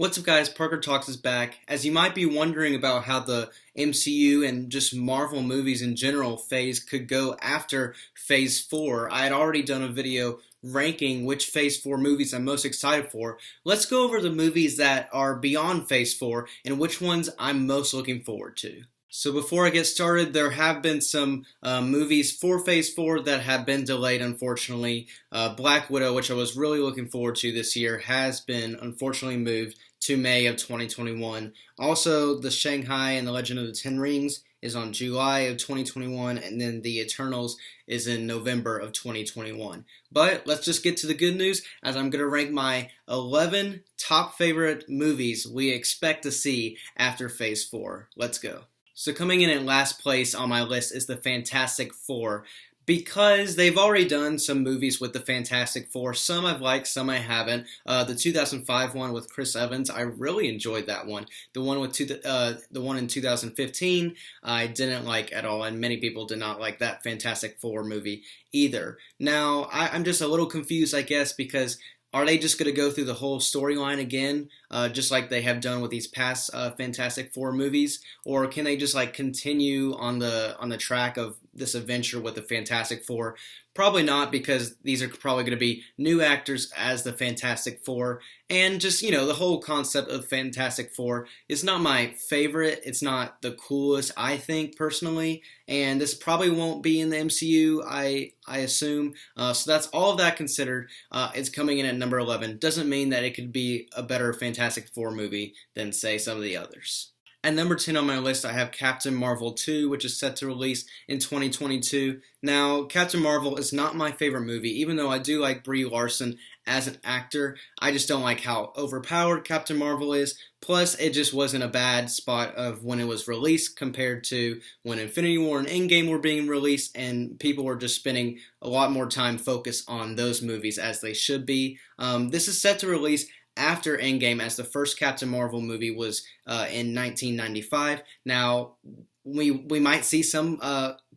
What's up, guys? Parker Talks is back. As you might be wondering about how the MCU and just Marvel movies in general phase could go after Phase 4, I had already done a video ranking which Phase 4 movies I'm most excited for. Let's go over the movies that are beyond Phase 4 and which ones I'm most looking forward to. So before I get started, there have been some movies for Phase 4 that have been delayed, unfortunately. Black Widow, which I was really looking forward to this year, has been unfortunately moved to May of 2021. Also, The Shanghai and the Legend of the Ten Rings is on July of 2021, and then The Eternals is in November of 2021. But let's just get to the good news, as I'm going to rank my 11 top favorite movies we expect to see after Phase 4. Let's go. So coming in at last place on my list is the Fantastic Four. Because they've already done some movies with the Fantastic Four. Some I've liked, some I haven't. The 2005 one with Chris Evans, I really enjoyed that one. The one in 2015, I didn't like at all, and many people did not like that Fantastic Four movie either. Now, I'm just a little confused, I guess, because are they just going to go through the whole storyline again, just like they have done with these past Fantastic Four movies, or can they just like continue on the track of this adventure with the Fantastic Four? Probably not, because these are probably going to be new actors as the Fantastic Four, and just, the whole concept of Fantastic Four is not my favorite. It's not the coolest, I think, personally, and this probably won't be in the MCU, I assume. So that's all of that considered. It's coming in at number 11. Doesn't mean that it could be a better Fantastic Four movie than, say, some of the others. At number 10 on my list, I have Captain Marvel 2, which is set to release in 2022. Now, Captain Marvel is not my favorite movie, even though I do like Brie Larson as an actor. I just don't like how overpowered Captain Marvel is. Plus, it just wasn't a bad spot of when it was released compared to when Infinity War and Endgame were being released, and people were just spending a lot more time focused on those movies as they should be. This is set to release after Endgame, as the first Captain Marvel movie was in 1995. Now, we might see some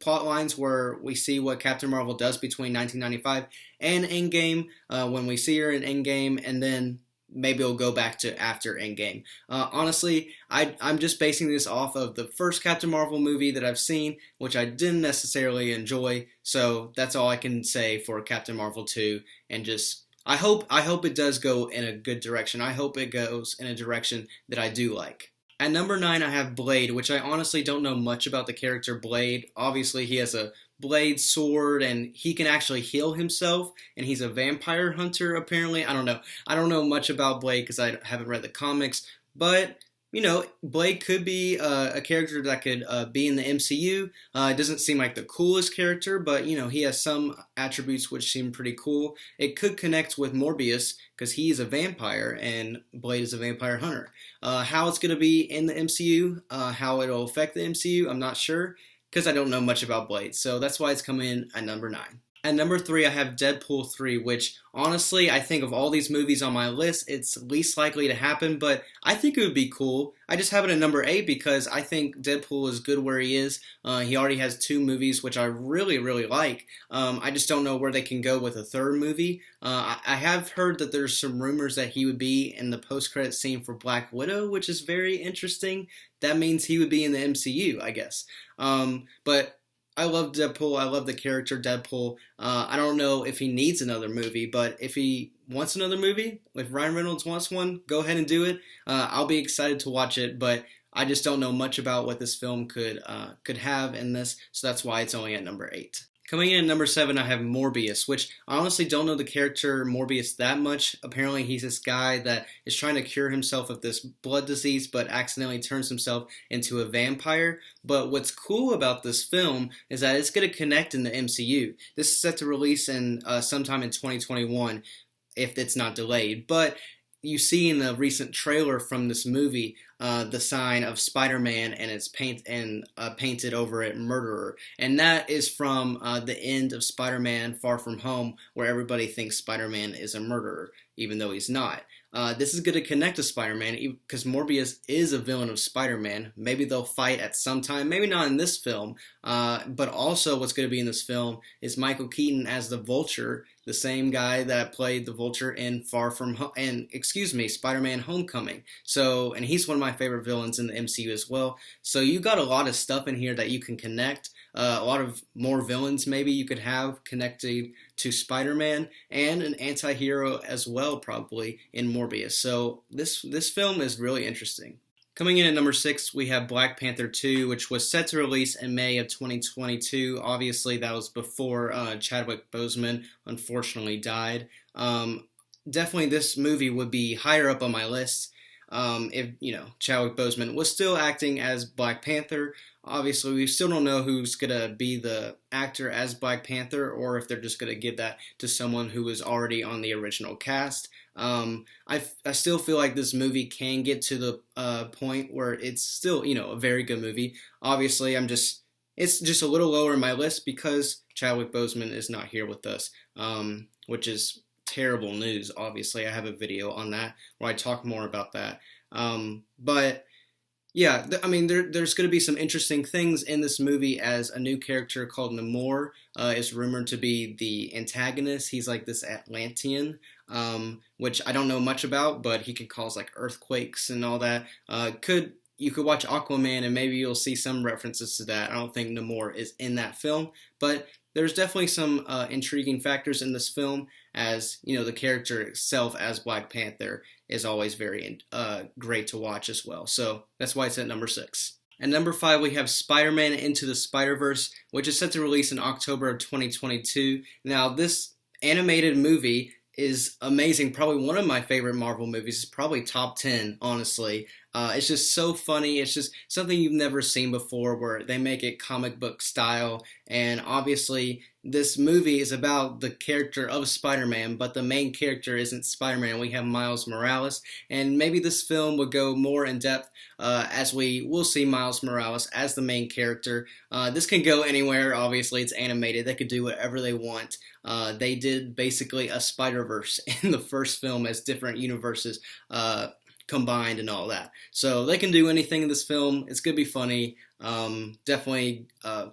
plot lines where we see what Captain Marvel does between 1995 and Endgame, when we see her in Endgame, and then maybe it'll go back to after Endgame. Honestly, I'm just basing this off of the first Captain Marvel movie that I've seen, which I didn't necessarily enjoy, so that's all I can say for Captain Marvel 2, and just I hope it does go in a good direction. I hope it goes in a direction that I do like. At number 9, I have Blade, which I honestly don't know much about the character Blade. Obviously, he has a blade sword, and he can actually heal himself, and he's a vampire hunter, apparently. I don't know. I don't know much about Blade because I haven't read the comics, but Blade could be a character that could be in the MCU. It doesn't seem like the coolest character, but, he has some attributes which seem pretty cool. It could connect with Morbius, because he is a vampire, and Blade is a vampire hunter. How it's going to be in the MCU, how it'll affect the MCU, I'm not sure, because I don't know much about Blade. So that's why it's coming in at number 9. At number 3, I have Deadpool 3, which, honestly, I think of all these movies on my list, it's least likely to happen, but I think it would be cool. I just have it at number 8 because I think Deadpool is good where he is. He already has 2 movies, which I really, really like. I just don't know where they can go with a third movie. I have heard that there's some rumors that he would be in the post-credit scene for Black Widow, which is very interesting. That means he would be in the MCU, I guess. But I love Deadpool. I love the character Deadpool. I don't know if he needs another movie, but if he wants another movie, if Ryan Reynolds wants one, go ahead and do it. I'll be excited to watch it, but I just don't know much about what this film could have in this, so that's why it's only at number 8. Coming in at number 7, I have Morbius, which I honestly don't know the character Morbius that much. Apparently, he's this guy that is trying to cure himself of this blood disease, but accidentally turns himself into a vampire. But what's cool about this film is that it's going to connect in the MCU. This is set to release in sometime in 2021, if it's not delayed. But you see in the recent trailer from this movie the sign of Spider-Man, and it's painted over it Murderer, and that is from the end of Spider-Man Far From Home, where everybody thinks Spider-Man is a murderer, even though he's not. this is going to connect to Spider-Man because Morbius is a villain of Spider-Man. Maybe they'll fight at some time, maybe not in this film, but also what's going to be in this film is Michael Keaton as the Vulture, the same guy that played the Vulture in Spider-Man Homecoming. So, and he's one of my favorite villains in the MCU as well. So you got a lot of stuff in here that you can connect. A lot of more villains maybe you could have connected to Spider-Man, and an anti-hero as well probably in Morbius. So this film is really interesting. Coming in at number 6, we have Black Panther 2, which was set to release in May of 2022. Obviously, that was before Chadwick Boseman unfortunately died. Definitely this movie would be higher up on my list if, Chadwick Boseman was still acting as Black Panther. Obviously, we still don't know who's going to be the actor as Black Panther, or if they're just going to give that to someone who was already on the original cast. I still feel like this movie can get to the point where it's still, a very good movie. Obviously, it's just a little lower in my list because Chadwick Boseman is not here with us, which is terrible news. Obviously, I have a video on that where I talk more about that. But yeah, there's going to be some interesting things in this movie, as a new character called Namor is rumored to be the antagonist. He's like this Atlantean, which I don't know much about, but he can cause like earthquakes and all that. You could watch Aquaman and maybe you'll see some references to that. I don't think Namor is in that film, but there's definitely some intriguing factors in this film, as the character itself as Black Panther is always very great to watch as well. So that's why it's at number 6. At number 5, we have Spider-Man Into the Spider-Verse, which is set to release in October of 2022. Now, this animated movie is amazing. Probably one of my favorite Marvel movies. It's probably top 10, honestly. It's just so funny. It's just something you've never seen before, where they make it comic book style. And obviously, this movie is about the character of Spider-Man, but the main character isn't Spider-Man. We have Miles Morales. And maybe this film would go more in depth as we will see Miles Morales as the main character. This can go anywhere. Obviously, it's animated. They could do whatever they want. They did basically a Spider-Verse in the first film, as different universes combined and all that. So they can do anything in this film. It's going to be funny. Definitely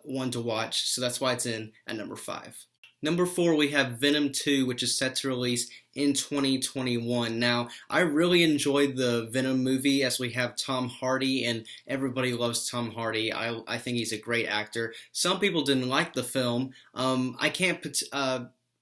one to watch. So that's why it's in at number 5. Number 4, we have Venom 2, which is set to release in 2021. Now, I really enjoyed the Venom movie, as we have Tom Hardy, and everybody loves Tom Hardy. I think he's a great actor. Some people didn't like the film. I can't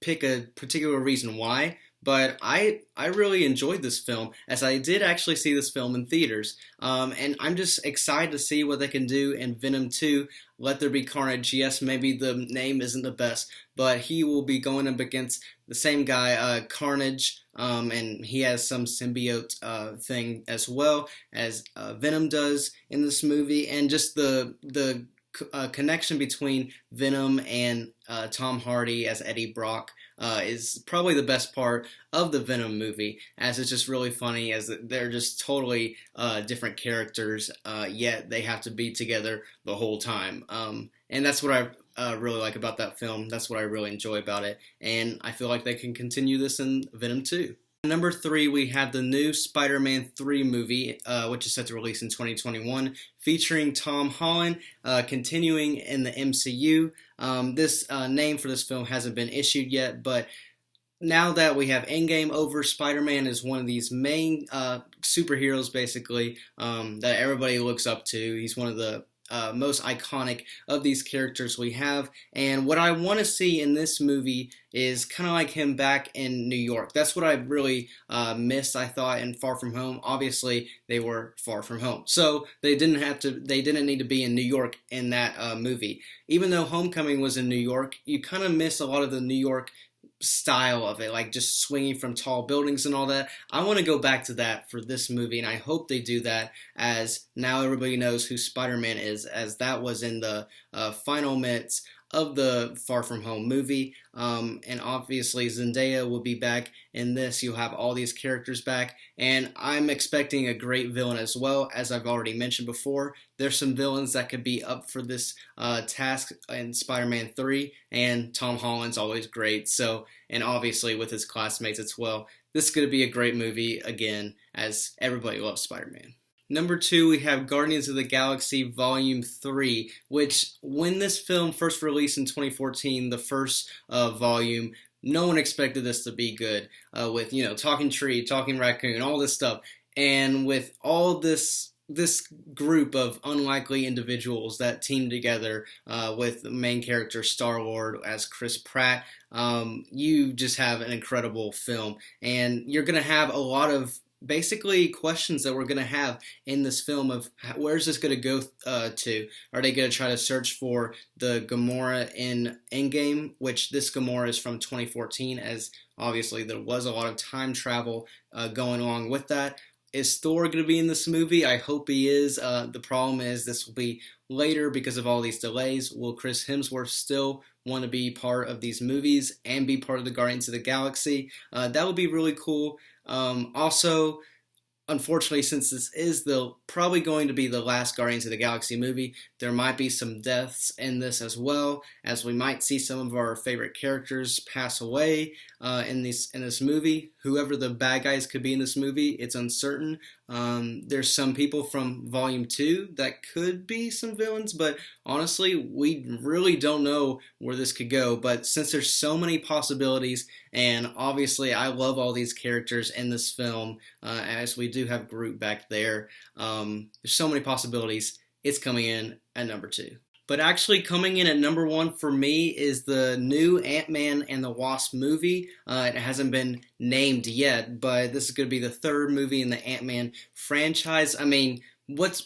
pick a particular reason why, but I really enjoyed this film, as I did actually see this film in theaters. And I'm just excited to see what they can do in Venom 2. Let There Be Carnage. Yes, maybe the name isn't the best, but he will be going up against the same guy, Carnage, and he has some symbiote thing as well as Venom does in this movie. And just the connection between Venom and Tom Hardy as Eddie Brock is probably the best part of the Venom movie, as it's just really funny, as they're just totally different characters, yet they have to be together the whole time. And that's what I really like about that film. That's what I really enjoy about it, and I feel like they can continue this in Venom 2. Number 3, we have the new Spider-Man 3 movie, which is set to release in 2021, featuring Tom Holland, continuing in the MCU. This name for this film hasn't been issued yet, but now that we have Endgame over, Spider-Man is one of these main superheroes, basically, that everybody looks up to. He's one of the most iconic of these characters we have, and what I want to see in this movie is kind of like him back in New York. That's what I really missed, I thought, in Far From Home. Obviously, they were far from home, so they didn't need to be in New York in that movie. Even though Homecoming was in New York, you kind of miss a lot of the New York style of it, like just swinging from tall buildings and all that. I want to go back to that for this movie, and I hope they do that, as now everybody knows who Spider-Man is, as that was in the final minutes of the Far From Home movie. And obviously Zendaya will be back in this. You'll have all these characters back, and I'm expecting a great villain as well. As I've already mentioned before, there's some villains that could be up for this task in Spider-Man 3, and Tom Holland's always great. So, and obviously with his classmates as well. This is going to be a great movie again, as everybody loves Spider-Man. Number 2, we have Guardians of the Galaxy Volume 3, which when this film first released in 2014, the first volume, no one expected this to be good, with, talking tree, talking raccoon, all this stuff. And with all this group of unlikely individuals that team together, with the main character Star-Lord as Chris Pratt, you just have an incredible film. And you're going to have a lot of basically questions that we're going to have in this film of where's this going to go to. Are they going to try to search for the Gamora in Endgame, which this Gamora is from 2014, as obviously there was a lot of time travel going along with that. Is Thor going to be in this movie? I hope he is. The problem is this will be later because of all these delays. Will Chris Hemsworth still want to be part of these movies and be part of the Guardians of the Galaxy? That would be really cool. Also, unfortunately, since this is probably going to be the last Guardians of the Galaxy movie, there might be some deaths in this as well, as we might see some of our favorite characters pass away in this movie. Whoever the bad guys could be in this movie, it's uncertain. There's some people from Volume 2 that could be some villains, but honestly, we really don't know where this could go. But since there's so many possibilities, and obviously I love all these characters in this film, as we do have Groot back there, there's so many possibilities. It's coming in at number 2. But actually coming in at number 1 for me is the new Ant-Man and the Wasp movie. It hasn't been named yet, but this is going to be the 3rd movie in the Ant-Man franchise. I mean, what's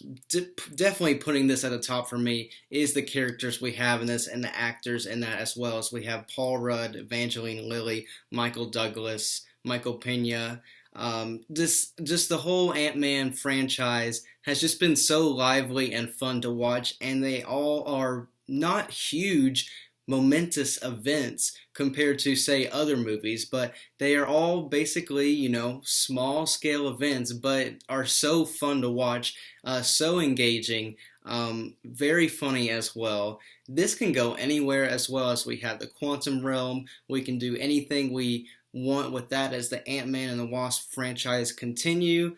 definitely putting this at the top for me is the characters we have in this and the actors in that as well. As we have Paul Rudd, Evangeline Lilly, Michael Douglas, Michael Pena. Just the whole Ant-Man franchise has just been so lively and fun to watch, and they all are not huge, momentous events compared to, say, other movies, but they are all basically, small scale events, but are so fun to watch, so engaging, very funny as well. This can go anywhere, as well as we have the Quantum Realm. We can do anything we want with that as the Ant-Man and the Wasp franchise continue.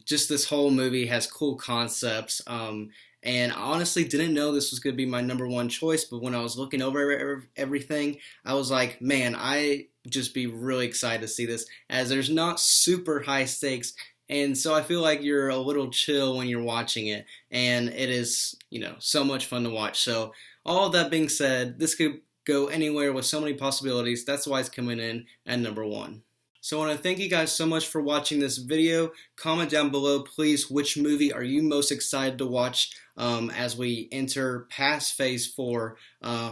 Just this whole movie has cool concepts, and I honestly didn't know this was going to be my number 1 choice, but when I was looking over everything, I was like, man, I just be really excited to see this, as there's not super high stakes, and so I feel like you're a little chill when you're watching it, and it is, so much fun to watch. So all of that being said, this could go anywhere with so many possibilities. That's why it's coming in at number 1. So I want to thank you guys so much for watching this video. Comment down below, please, which movie are you most excited to watch as we enter past Phase 4.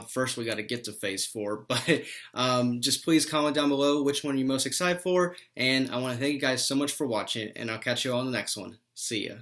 First, we got to get to Phase 4, but just please comment down below which one you're most excited for. And I want to thank you guys so much for watching, and I'll catch you all in the next one. See ya.